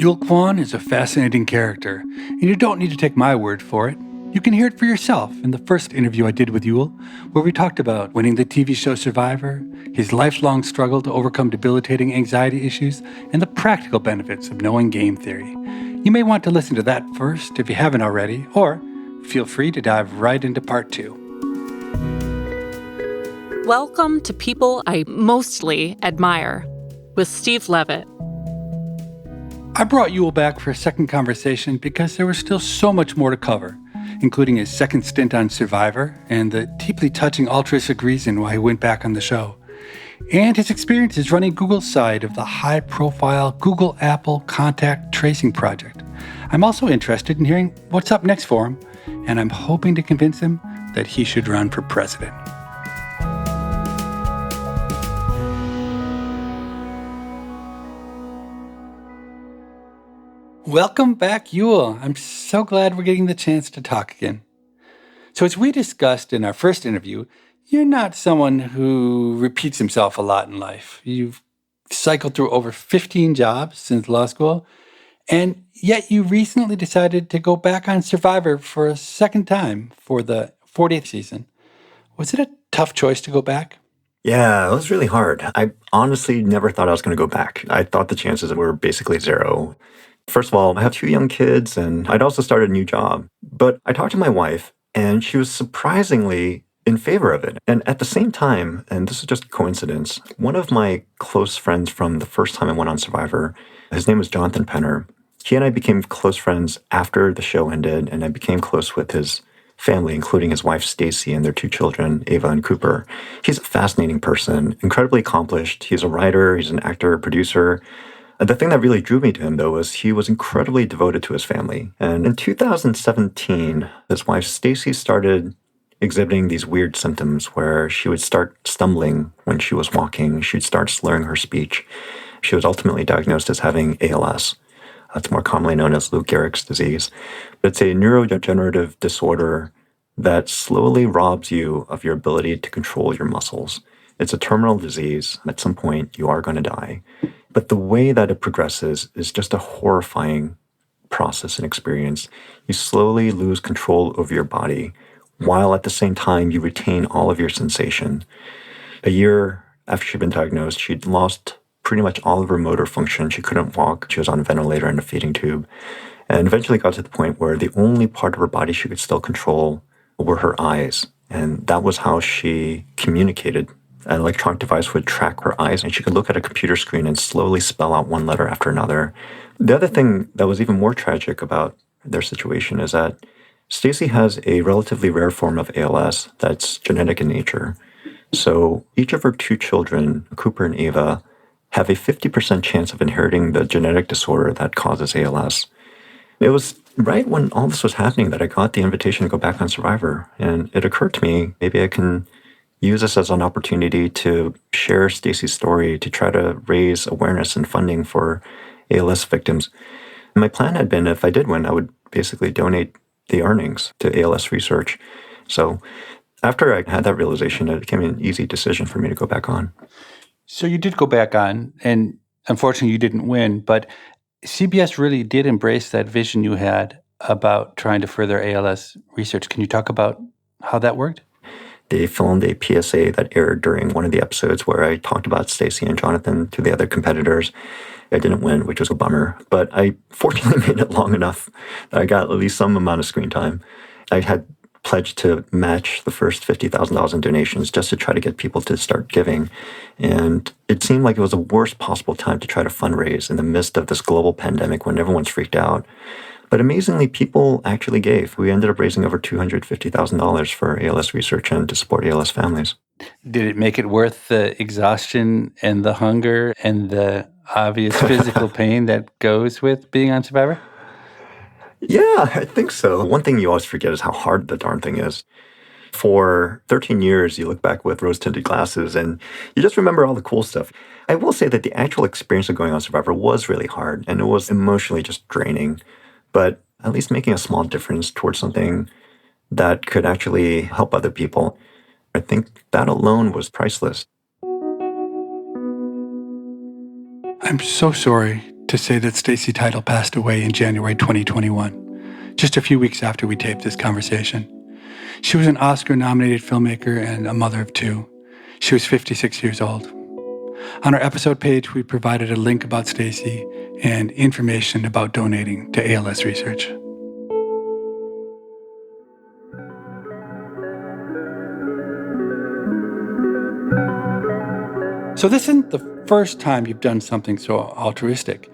Yul Kwon is a fascinating character, and you don't need to take my word for it. You can hear it for yourself in the first interview I did with Yul, where we talked about winning the TV show Survivor, his lifelong struggle to overcome debilitating anxiety issues, and the practical benefits of knowing game theory. You may want to listen to that first if you haven't already, or feel free to dive right into part 2. Welcome to People I Mostly Admire with Steve Levitt. I brought Yul back for a second conversation because there was still so much more to cover, including his second stint on Survivor and the deeply touching altruistic reason why he went back on the show, and his experiences running Google's side of the high-profile Google-Apple contact tracing project. I'm also interested in hearing what's up next for him, and I'm hoping to convince him that he should run for president. Welcome back, Yul. I'm so glad we're getting the chance to talk again. So as we discussed in our first interview, you're not someone who repeats himself a lot in life. You've cycled through over 15 jobs since law school, and yet you recently decided to go back on Survivor for a second time for the 40th season. Was it a tough choice to go back? Yeah, it was really hard. I honestly never thought I was going to go back. I thought the chances were basically zero. First of all, I have 2 young kids, and I'd also started a new job. But I talked to my wife, and she was surprisingly in favor of it. And at the same time, and this is just coincidence, one of my close friends from the first time I went on Survivor, his name was Jonathan Penner. He and I became close friends after the show ended, and I became close with his family, including his wife, Stacy, and their 2 children, Ava and Cooper. He's a fascinating person, incredibly accomplished. He's a writer, he's an actor, producer. The thing that really drew me to him, though, was he was incredibly devoted to his family. And in 2017, his wife, Stacy, started exhibiting these weird symptoms where she would start stumbling when she was walking. She'd start slurring her speech. She was ultimately diagnosed as having ALS. It's more commonly known as Lou Gehrig's disease. But it's a neurodegenerative disorder that slowly robs you of your ability to control your muscles. It's a terminal disease. At some point, you are going to die. But the way that it progresses is just a horrifying process and experience. You slowly lose control over your body, while at the same time you retain all of your sensation. A year after she'd been diagnosed, she'd lost pretty much all of her motor function. She couldn't walk. She was on a ventilator and a feeding tube. And eventually got to the point where the only part of her body she could still control were her eyes. And that was how she communicated. An electronic device would track her eyes, and she could look at a computer screen and slowly spell out one letter after another. The other thing that was even more tragic about their situation is that Stacy has a relatively rare form of ALS that's genetic in nature. So each of her 2 children, Cooper and Ava, have a 50% chance of inheriting the genetic disorder that causes ALS. It was right when all this was happening that I got the invitation to go back on Survivor, and it occurred to me, maybe I can use this as an opportunity to share Stacy's story, to try to raise awareness and funding for ALS victims. My plan had been, if I did win, I would basically donate the earnings to ALS research. So after I had that realization, it became an easy decision for me to go back on. So you did go back on, and unfortunately you didn't win, but CBS really did embrace that vision you had about trying to further ALS research. Can you talk about how that worked? They filmed a PSA that aired during one of the episodes where I talked about Stacy and Jonathan to the other competitors. I didn't win, which was a bummer, but I fortunately made it long enough that I got at least some amount of screen time. I had pledged to match the first $50,000 in donations just to try to get people to start giving. And it seemed like it was the worst possible time to try to fundraise in the midst of this global pandemic when everyone's freaked out. But amazingly, people actually gave. We ended up raising over $250,000 for ALS research and to support ALS families. Did it make it worth the exhaustion and the hunger and the obvious physical pain that goes with being on Survivor? Yeah, I think so. One thing you always forget is how hard the darn thing is. For 13 years, you look back with rose-tinted glasses and you just remember all the cool stuff. I will say that the actual experience of going on Survivor was really hard and it was emotionally just draining. But at least making a small difference towards something that could actually help other people, I think that alone was priceless. I'm so sorry to say that Stacy Title passed away in January 2021, just a few weeks after we taped this conversation. She was an Oscar-nominated filmmaker and a mother of two. She was 56 years old. On our episode page, we provided a link about Stacy and information about donating to ALS research. So this isn't the first time you've done something so altruistic.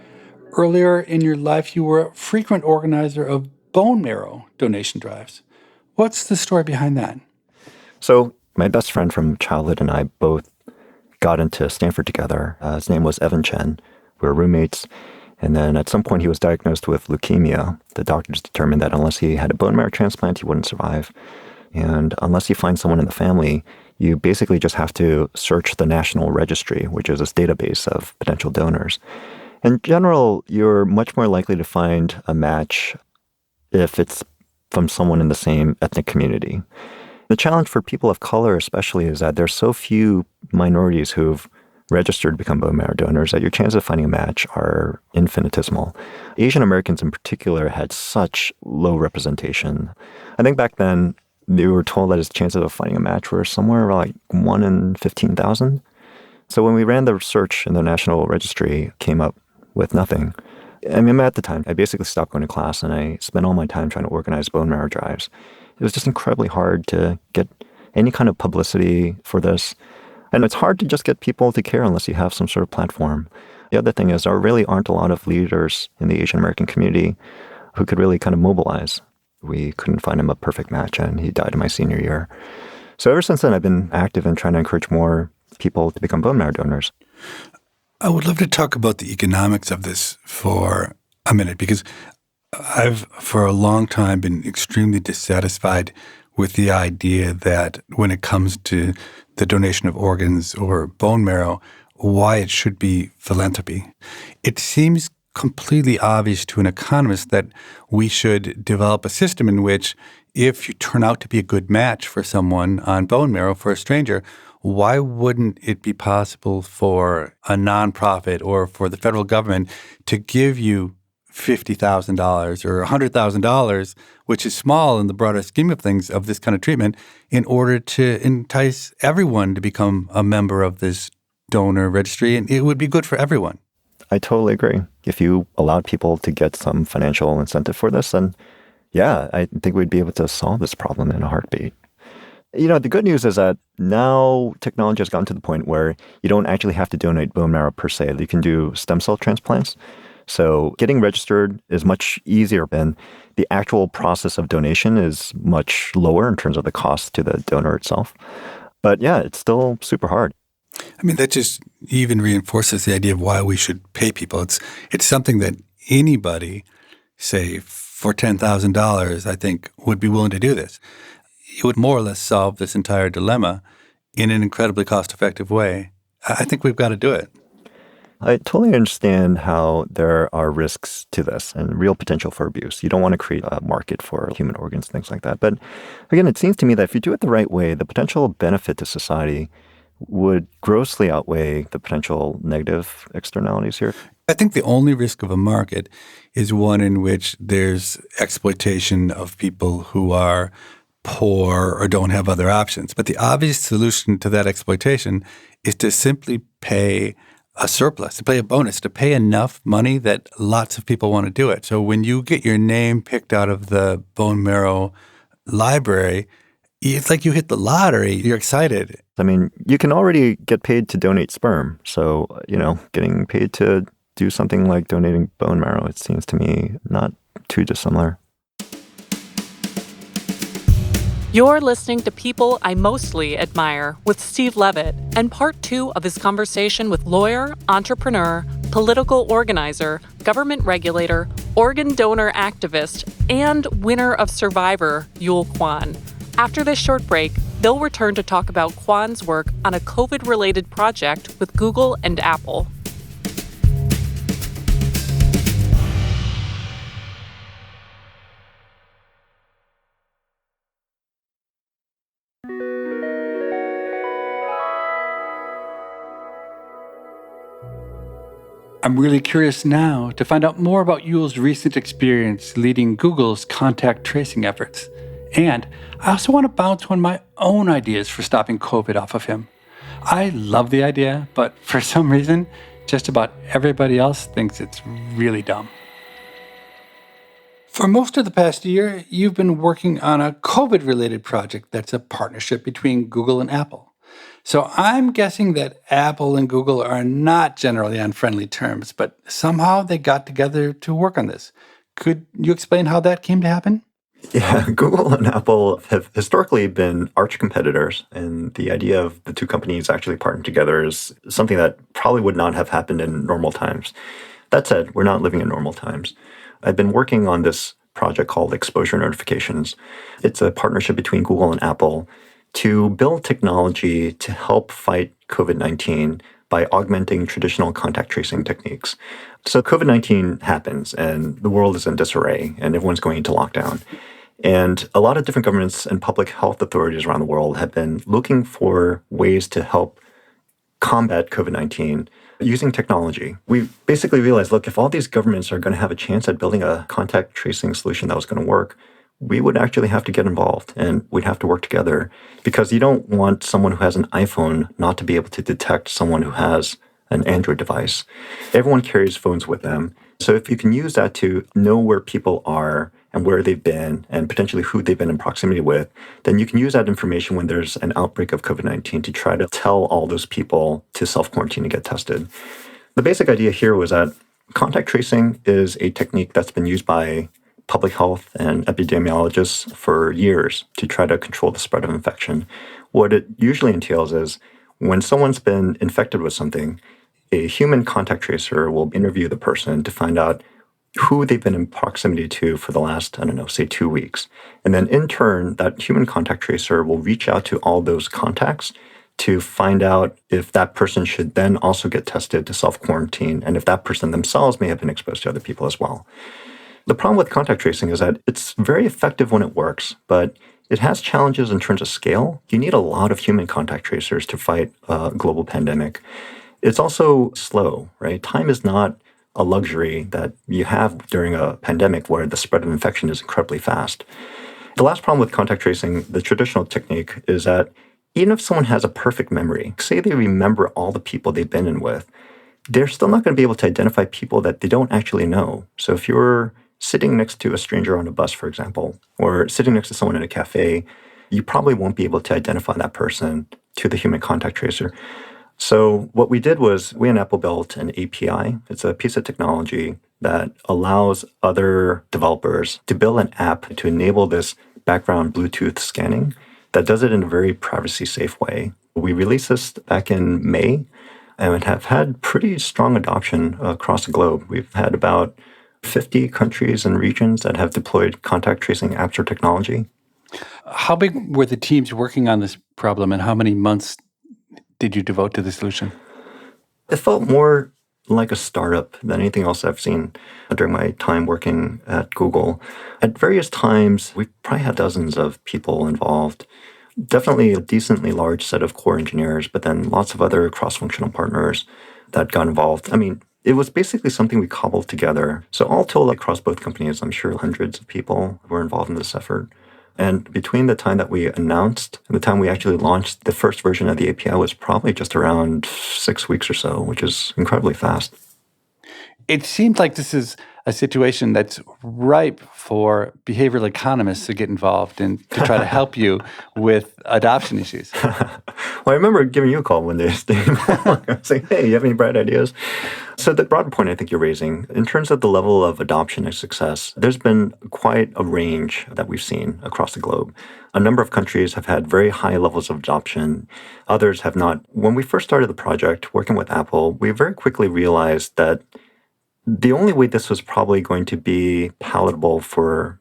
Earlier in your life, you were a frequent organizer of bone marrow donation drives. What's the story behind that? So my best friend from childhood and I both got into Stanford together. His name was Evan Chen. We were roommates. And then at some point he was diagnosed with leukemia. The doctors determined that unless he had a bone marrow transplant, he wouldn't survive. And unless you find someone in the family, you basically just have to search the National Registry, which is this database of potential donors. In general, you're much more likely to find a match if it's from someone in the same ethnic community. The challenge for people of color especially is that there's so few minorities who've registered to become bone marrow donors that your chances of finding a match are infinitesimal. Asian Americans in particular had such low representation. I think back then, they were told that his chances of finding a match were somewhere around like 1 in 15,000. So when we ran the search in the National Registry, came up with nothing. I mean, at the time, I basically stopped going to class and I spent all my time trying to organize bone marrow drives. It was just incredibly hard to get any kind of publicity for this. And it's hard to just get people to care unless you have some sort of platform. The other thing is there really aren't a lot of leaders in the Asian American community who could really kind of mobilize. We couldn't find him a perfect match, and he died in my senior year. So ever since then, I've been active in trying to encourage more people to become bone marrow donors. I would love to talk about the economics of this for a minute, because I've, for a long time, been extremely dissatisfied with the idea that when it comes to the donation of organs or bone marrow, why it should be philanthropy. It seems completely obvious to an economist that we should develop a system in which if you turn out to be a good match for someone on bone marrow for a stranger, why wouldn't it be possible for a nonprofit or for the federal government to give you $50,000 or $100,000, which is small in the broader scheme of things of this kind of treatment, in order to entice everyone to become a member of this donor registry, and it would be good for everyone. I totally agree. If you allowed people to get some financial incentive for this, then yeah, I think we'd be able to solve this problem in a heartbeat. You know, the good news is that now technology has gotten to the point where you don't actually have to donate bone marrow per se. You can do stem cell transplants. So getting registered is much easier, and the actual process of donation is much lower in terms of the cost to the donor itself. But yeah, it's still super hard. I mean, that just even reinforces the idea of why we should pay people. It's something that anybody, say, for $10,000, I think, would be willing to do this. It would more or less solve this entire dilemma in an incredibly cost-effective way. I think we've got to do it. I totally understand how there are risks to this and real potential for abuse. You don't want to create a market for human organs, things like that. But again, it seems to me that if you do it the right way, the potential benefit to society would grossly outweigh the potential negative externalities here. I think the only risk of a market is one in which there's exploitation of people who are poor or don't have other options. But the obvious solution to that exploitation is to simply pay a surplus, to pay a bonus, to pay enough money that lots of people want to do it. So when you get your name picked out of the bone marrow library, it's like you hit the lottery. You're excited. I mean, you can already get paid to donate sperm. So, getting paid to do something like donating bone marrow, it seems to me not too dissimilar. You're listening to People I Mostly Admire with Steve Levitt and part 2 of his conversation with lawyer, entrepreneur, political organizer, government regulator, organ donor activist, and winner of Survivor, Yul Kwon. After this short break, they'll return to talk about Kwon's work on a COVID-related project with Google and Apple. I'm really curious now to find out more about Yule's recent experience leading Google's contact tracing efforts. And I also want to bounce one of my own ideas for stopping COVID off of him. I love the idea, but for some reason, just about everybody else thinks it's really dumb. For most of the past year, you've been working on a COVID-related project that's a partnership between Google and Apple. So I'm guessing that Apple and Google are not generally on friendly terms, but somehow they got together to work on this. Could you explain how that came to happen? Yeah, Google and Apple have historically been arch competitors, and the idea of the two companies actually partnering together is something that probably would not have happened in normal times. That said, we're not living in normal times. I've been working on this project called Exposure Notifications. It's a partnership between Google and Apple to build technology to help fight COVID-19 by augmenting traditional contact tracing techniques. So COVID-19 happens and the world is in disarray and everyone's going into lockdown. And a lot of different governments and public health authorities around the world have been looking for ways to help combat COVID-19 using technology. We basically realized, look, if all these governments are going to have a chance at building a contact tracing solution that was going to work, we would actually have to get involved and we'd have to work together, because you don't want someone who has an iPhone not to be able to detect someone who has an Android device. Everyone carries phones with them. So if you can use that to know where people are and where they've been and potentially who they've been in proximity with, then you can use that information when there's an outbreak of COVID-19 to try to tell all those people to self-quarantine and get tested. The basic idea here was that contact tracing is a technique that's been used by public health and epidemiologists for years to try to control the spread of infection. What it usually entails is when someone's been infected with something, a human contact tracer will interview the person to find out who they've been in proximity to for the last, say 2 weeks. And then in turn, that human contact tracer will reach out to all those contacts to find out if that person should then also get tested to self-quarantine and if that person themselves may have been exposed to other people as well. The problem with contact tracing is that it's very effective when it works, but it has challenges in terms of scale. You need a lot of human contact tracers to fight a global pandemic. It's also slow, right? Time is not a luxury that you have during a pandemic where the spread of infection is incredibly fast. The last problem with contact tracing, the traditional technique, is that even if someone has a perfect memory, say they remember all the people they've been in with, they're still not going to be able to identify people that they don't actually know. So if you're sitting next to a stranger on a bus, for example, or sitting next to someone in a cafe, you probably won't be able to identify that person to the human contact tracer. So what we did was we and Apple built an API. It's a piece of technology that allows other developers to build an app to enable this background Bluetooth scanning that does it in a very privacy-safe way. We released this back in May and have had pretty strong adoption across the globe. We've had about 50 countries and regions that have deployed contact tracing apps or technology. How big were the teams working on this problem, and how many months did you devote to the solution? It felt more like a startup than anything else I've seen during my time working at Google. At various times, we've probably had dozens of people involved. Definitely a decently large set of core engineers, but then lots of other cross-functional partners that got involved. It was basically something we cobbled together. So all told, across both companies, I'm sure hundreds of people were involved in this effort. And between the time that we announced and the time we actually launched the first version of the API was probably just around 6 weeks or so, which is incredibly fast. It seems like this is a situation that's ripe for behavioral economists to get involved and to try to help you with adoption issues. Well, I remember giving you a call one day, Steve. I was saying, hey, you have any bright ideas? So the broader point I think you're raising, in terms of the level of adoption and success, there's been quite a range that we've seen across the globe. A number of countries have had very high levels of adoption. Others have not. When we first started the project, working with Apple, we very quickly realized that the only way this was probably going to be palatable for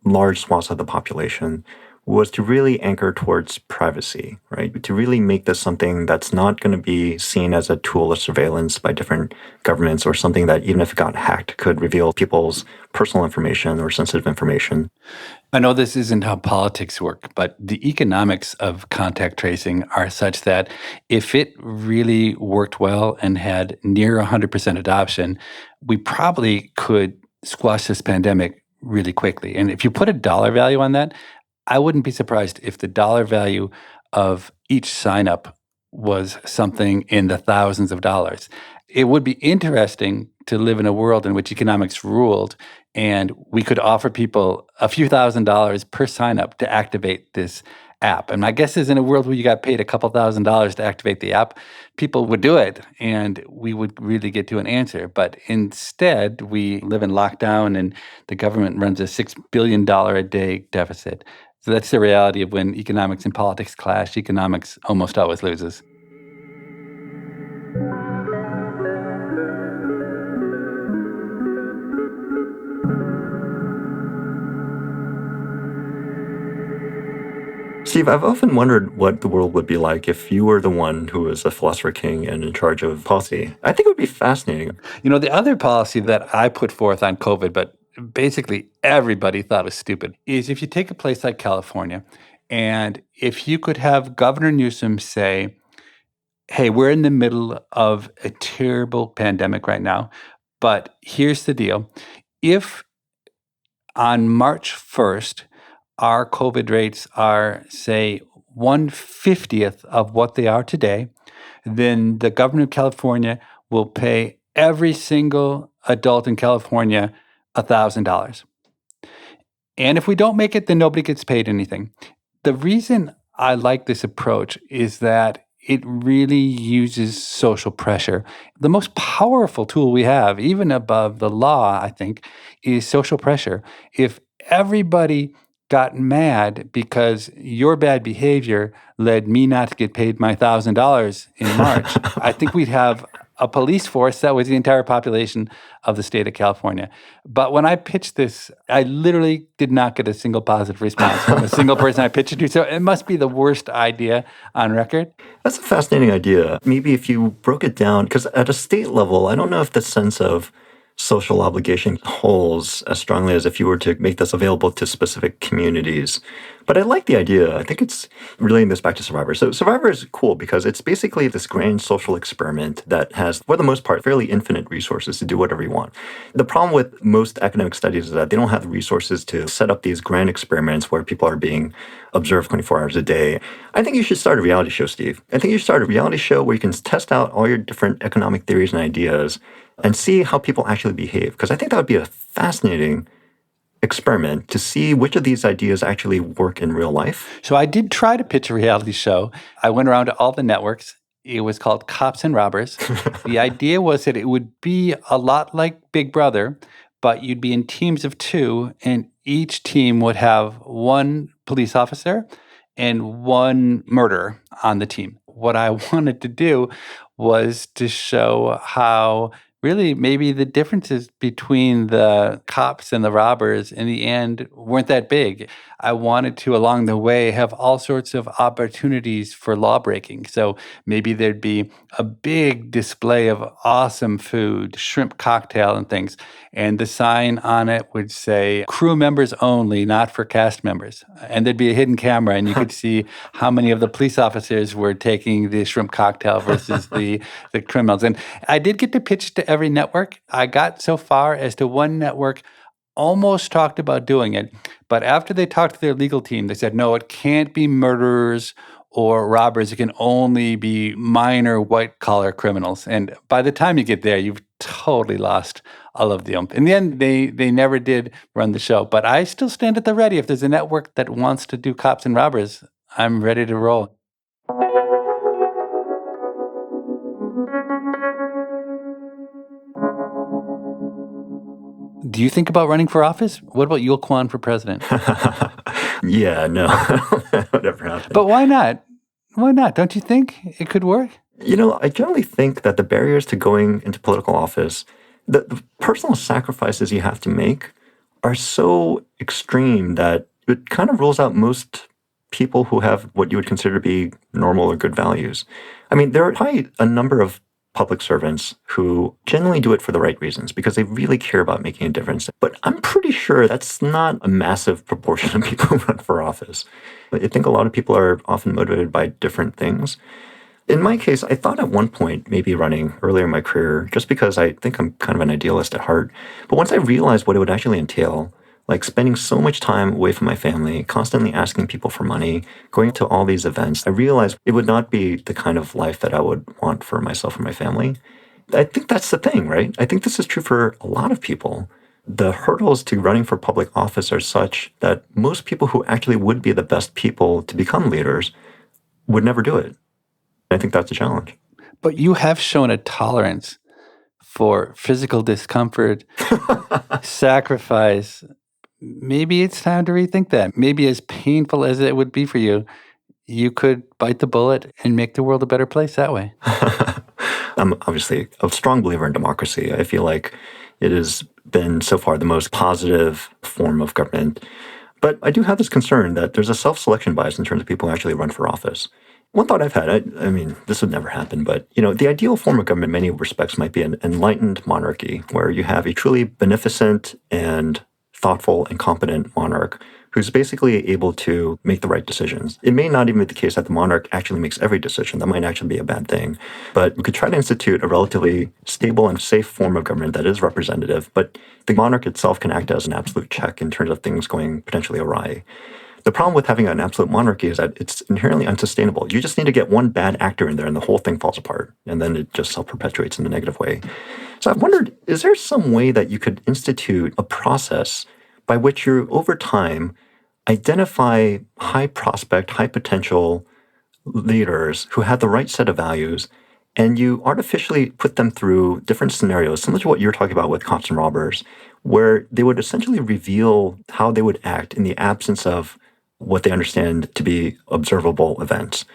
large swaths of the population was to really anchor towards privacy, right? To really make this something that's not going to be seen as a tool of surveillance by different governments or something that, even if it got hacked, could reveal people's personal information or sensitive information. I know this isn't how politics work, but the economics of contact tracing are such that if it really worked well and had near 100% adoption, we probably could squash this pandemic really quickly. And if you put a dollar value on that, I wouldn't be surprised if the dollar value of each sign up was something in the thousands of dollars. It would be interesting to live in a world in which economics ruled and we could offer people a few $1,000s per sign up to activate this app. And my guess is in a world where you got paid a couple $1,000s to activate the app, people would do it and we would really get to an answer. But instead, we live in lockdown and the government runs a $6 billion a day deficit. So that's the reality of when economics and politics clash. Economics almost always loses. Steve, I've often wondered what the world would be like if you were the one who was a philosopher king and in charge of policy. I think it would be fascinating. You know, the other policy that I put forth on COVID, but basically everybody thought was stupid, is if you take a place like California, and if you could have Governor Newsom say, hey, we're in the middle of a terrible pandemic right now, but here's the deal. If on March 1st, our COVID rates are, say, 1/50th of what they are today, then the governor of California will pay every single adult in California $1,000. And if we don't make it, then nobody gets paid anything. The reason I like this approach is that it really uses social pressure. The most powerful tool we have, even above the law, I think, is social pressure. If everybody got mad because your bad behavior led me not to get paid my $1,000 in March, I think we'd have a police force that was the entire population of the state of California. But when I pitched this, I literally did not get a single positive response from a single person I pitched it to. So it must be the worst idea on record. That's a fascinating idea. Maybe if you broke it down, because at a state level, I don't know if the sense of social obligation holds as strongly as if you were to make this available to specific communities. But I like the idea. I think it's relating this back to Survivor. So Survivor is cool because it's basically this grand social experiment that has, for the most part, fairly infinite resources to do whatever you want. The problem with most academic studies is that they don't have the resources to set up these grand experiments where people are being observed 24 hours a day. I think you should start a reality show, Steve. I think you should start a reality show where you can test out all your different economic theories and ideas and see how people actually behave. Because I think that would be a fascinating experiment to see which of these ideas actually work in real life. So I did try to pitch a reality show. I went around to all the networks. It was called Cops and Robbers. The idea was that it would be a lot like Big Brother, but you'd be in teams of two, and each team would have one police officer and one murderer on the team. What I wanted to do was to show how really maybe the differences between the cops and the robbers in the end weren't that big. I wanted to, along the way, have all sorts of opportunities for law breaking. So maybe there'd be a big display of awesome food, shrimp cocktail and things. And the sign on it would say, crew members only, not for cast members. And there'd be a hidden camera and you could see how many of the police officers were taking the shrimp cocktail versus the criminals. And I did get to pitch to every network. I got so far as to one network almost talked about doing it. But after they talked to their legal team, they said, no, it can't be murderers or robbers. It can only be minor white-collar criminals. And by the time you get there, you've totally lost all of the oomph. In the end, they never did run the show. But I still stand at the ready. If there's a network that wants to do Cops and Robbers, I'm ready to roll. Do you think about running for office? What about Kwon for president? Yeah, no, whatever happened. But why not? Why not? Don't you think it could work? You know, I generally think that the barriers to going into political office, the personal sacrifices you have to make are so extreme that it kind of rules out most people who have what you would consider to be normal or good values. I mean, there are probably a number of public servants who generally do it for the right reasons because they really care about making a difference. But I'm pretty sure that's not a massive proportion of people who run for office. I think a lot of people are often motivated by different things. In my case, I thought at one point, maybe running earlier in my career, just because I think I'm kind of an idealist at heart. But once I realized what it would actually entail, like spending so much time away from my family, constantly asking people for money, going to all these events, I realized it would not be the kind of life that I would want for myself or my family. I think that's the thing, right? I think this is true for a lot of people. The hurdles to running for public office are such that most people who actually would be the best people to become leaders would never do it. I think that's a challenge. But you have shown a tolerance for physical discomfort, sacrifice. Maybe it's time to rethink that. Maybe as painful as it would be for you, you could bite the bullet and make the world a better place that way. I'm obviously a strong believer in democracy. I feel like it has been so far the most positive form of government. But I do have this concern that there's a self-selection bias in terms of people who actually run for office. One thought I've had, I mean, this would never happen, but, the ideal form of government in many respects might be an enlightened monarchy where you have a truly beneficent and thoughtful and competent monarch who's basically able to make the right decisions. It may not even be the case that the monarch actually makes every decision. That might actually be a bad thing. But we could try to institute a relatively stable and safe form of government that is representative, but the monarch itself can act as an absolute check in terms of things going potentially awry. The problem with having an absolute monarchy is that it's inherently unsustainable. You just need to get one bad actor in there and the whole thing falls apart. And then it just self-perpetuates in a negative way. So I've wondered, is there some way that you could institute a process by which you, over time, identify high prospect, high potential leaders who have the right set of values, and you artificially put them through different scenarios, similar to what you're talking about with cops and robbers, where they would essentially reveal how they would act in the absence of what they understand to be observable events.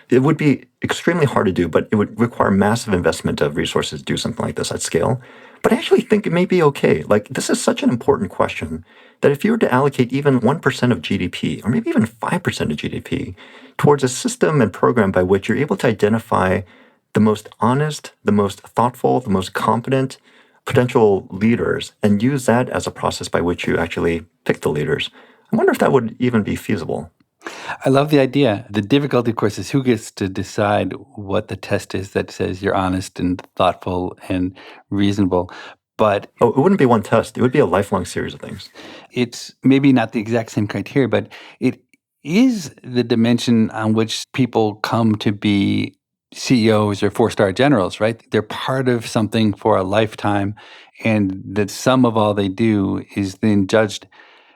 It would be extremely hard to do, but it would require massive investment of resources to do something like this at scale. But I actually think it may be okay. Like, this is such an important question that if you were to allocate even 1% of GDP, or maybe even 5% of GDP, towards a system and program by which you're able to identify the most honest, the most thoughtful, the most competent potential leaders, and use that as a process by which you actually pick the leaders, I wonder if that would even be feasible. I love the idea. The difficulty, of course, is who gets to decide what the test is that says you're honest and thoughtful and reasonable. But it wouldn't be one test. It would be a lifelong series of things. It's maybe not the exact same criteria, but it is the dimension on which people come to be CEOs or four-star generals, right? They're part of something for a lifetime, and the sum of all they do is then judged.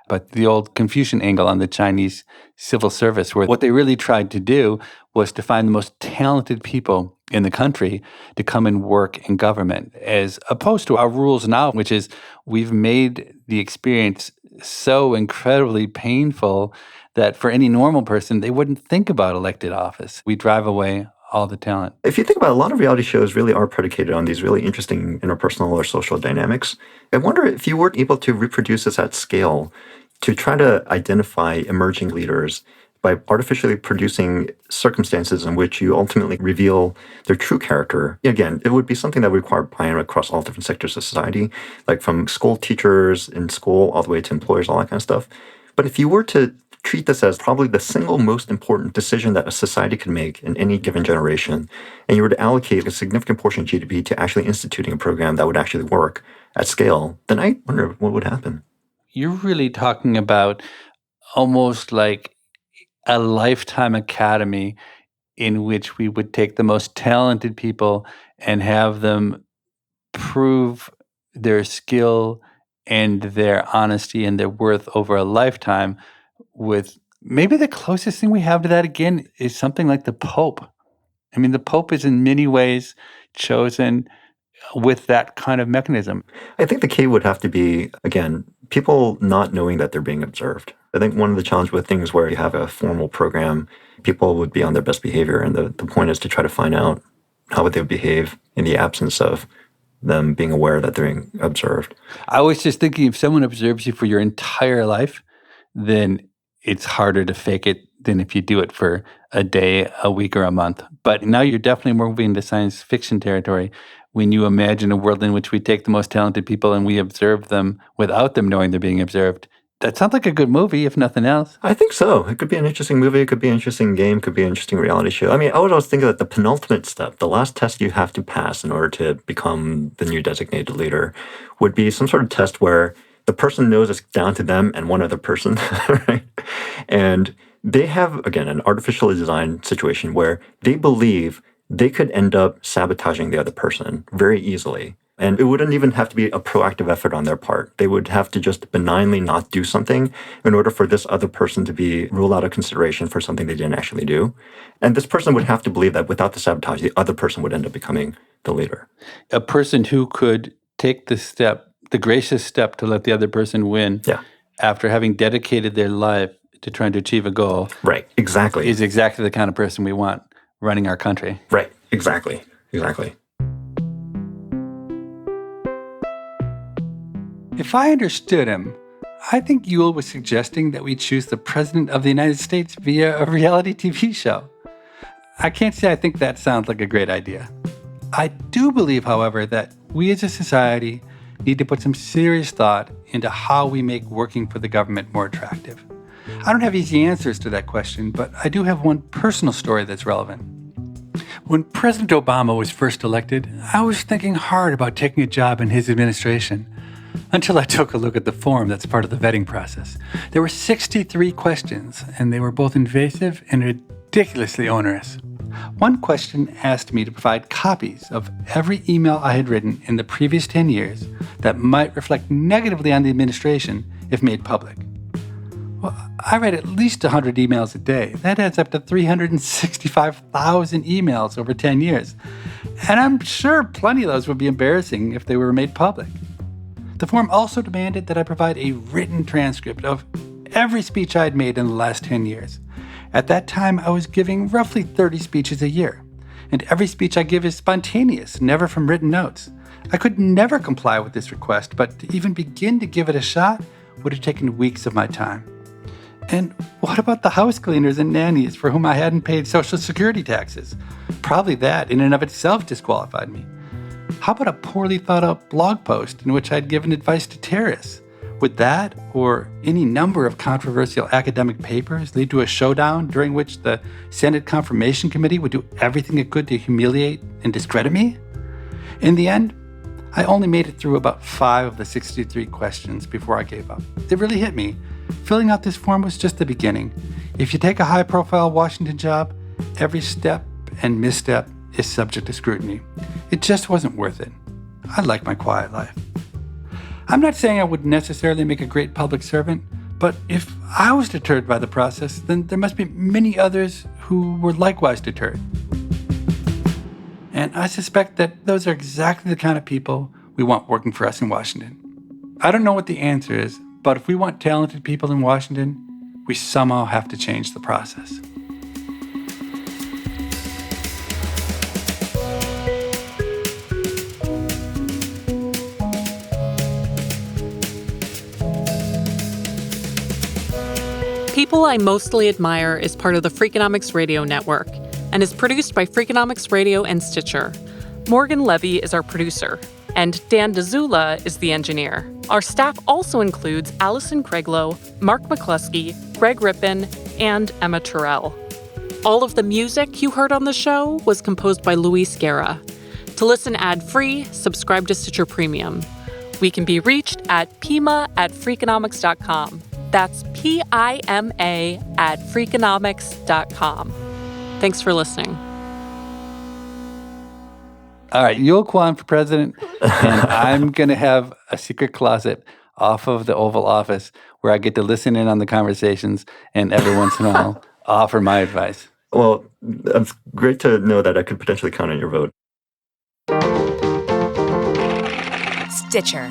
But the old Confucian angle on the Chinese civil service, where what they really tried to do was to find the most talented people in the country to come and work in government, as opposed to our rules now, which is we've made the experience so incredibly painful that for any normal person, they wouldn't think about elected office. We drive away all the talent. If you think about it, a lot of reality shows really are predicated on these really interesting interpersonal or social dynamics. I wonder if you weren't able to reproduce this at scale to try to identify emerging leaders by artificially producing circumstances in which you ultimately reveal their true character. Again, it would be something that would require buy-in across all different sectors of society, like from school teachers in school all the way to employers, all that kind of stuff. But if you were to treat this as probably the single most important decision that a society can make in any given generation, and you were to allocate a significant portion of GDP to actually instituting a program that would actually work at scale, then I wonder what would happen. You're really talking about almost like a lifetime academy in which we would take the most talented people and have them prove their skill and their honesty and their worth over a lifetime. With maybe the closest thing we have to that, again, is something like the Pope. I mean, the Pope is in many ways chosen with that kind of mechanism. I think the key would have to be, again, people not knowing that they're being observed. I think one of the challenges with things where you have a formal program, people would be on their best behavior. And the point is to try to find out how would they behave in the absence of them being aware that they're being observed. I was just thinking, if someone observes you for your entire life, then it's harder to fake it than if you do it for a day, a week, or a month. But now you're definitely moving into science fiction territory when you imagine a world in which we take the most talented people and we observe them without them knowing they're being observed. That sounds like a good movie, if nothing else. I think so. It could be an interesting movie. It could be an interesting game. It could be an interesting reality show. I mean, I would always think that the penultimate step, the last test you have to pass in order to become the new designated leader, would be some sort of test where the person knows it's down to them and one other person, right? And they have, again, an artificially designed situation where they believe they could end up sabotaging the other person very easily. And it wouldn't even have to be a proactive effort on their part. They would have to just benignly not do something in order for this other person to be ruled out of consideration for something they didn't actually do. And this person would have to believe that without the sabotage, the other person would end up becoming the leader. A person who could take the step, the gracious step to let the other person win after having dedicated their life to trying to achieve a goal. Right, exactly. Is exactly the kind of person we want running our country. Right, exactly. If I understood him, I think Yule was suggesting that we choose the President of the United States via a reality TV show. I can't say I think that sounds like a great idea. I do believe, however, that we as a society need to put some serious thought into how we make working for the government more attractive. I don't have easy answers to that question, but I do have one personal story that's relevant. When President Obama was first elected, I was thinking hard about taking a job in his administration. Until I took a look at the form that's part of the vetting process. There were 63 questions, and they were both invasive and ridiculously onerous. One question asked me to provide copies of every email I had written in the previous 10 years that might reflect negatively on the administration if made public. Well, I read at least 100 emails a day. That adds up to 365,000 emails over 10 years. And I'm sure plenty of those would be embarrassing if they were made public. The form also demanded that I provide a written transcript of every speech I had made in the last 10 years. At that time, I was giving roughly 30 speeches a year, and every speech I give is spontaneous, never from written notes. I could never comply with this request, but to even begin to give it a shot would have taken weeks of my time. And what about the house cleaners and nannies for whom I hadn't paid Social Security taxes? Probably that, in and of itself, disqualified me. How about a poorly thought out blog post in which I'd given advice to terrorists? Would that, or any number of controversial academic papers, lead to a showdown during which the Senate Confirmation Committee would do everything it could to humiliate and discredit me? In the end, I only made it through about 5 of the 63 questions before I gave up. It really hit me. Filling out this form was just the beginning. If you take a high-profile Washington job, every step and misstep is subject to scrutiny. It just wasn't worth it. I like my quiet life. I'm not saying I would necessarily make a great public servant, but if I was deterred by the process, then there must be many others who were likewise deterred. And I suspect that those are exactly the kind of people we want working for us in Washington. I don't know what the answer is, but if we want talented people in Washington, we somehow have to change the process. People I Mostly Admire is part of the Freakonomics Radio Network and is produced by Freakonomics Radio and Stitcher. Morgan Levy is our producer, and Dan DeZula is the engineer. Our staff also includes Allison Craiglow, Mark McCluskey, Greg Rippin, and Emma Terrell. All of the music you heard on the show was composed by Luis Guerra. To listen ad-free, subscribe to Stitcher Premium. We can be reached at pima@freakonomics.com. That's PIMA@freakonomics.com. Thanks for listening. All right, you'll Kwon for president, and I'm going to have a secret closet off of the Oval Office where I get to listen in on the conversations and every once in a while offer my advice. Well, it's great to know that I could potentially count on your vote. Stitcher.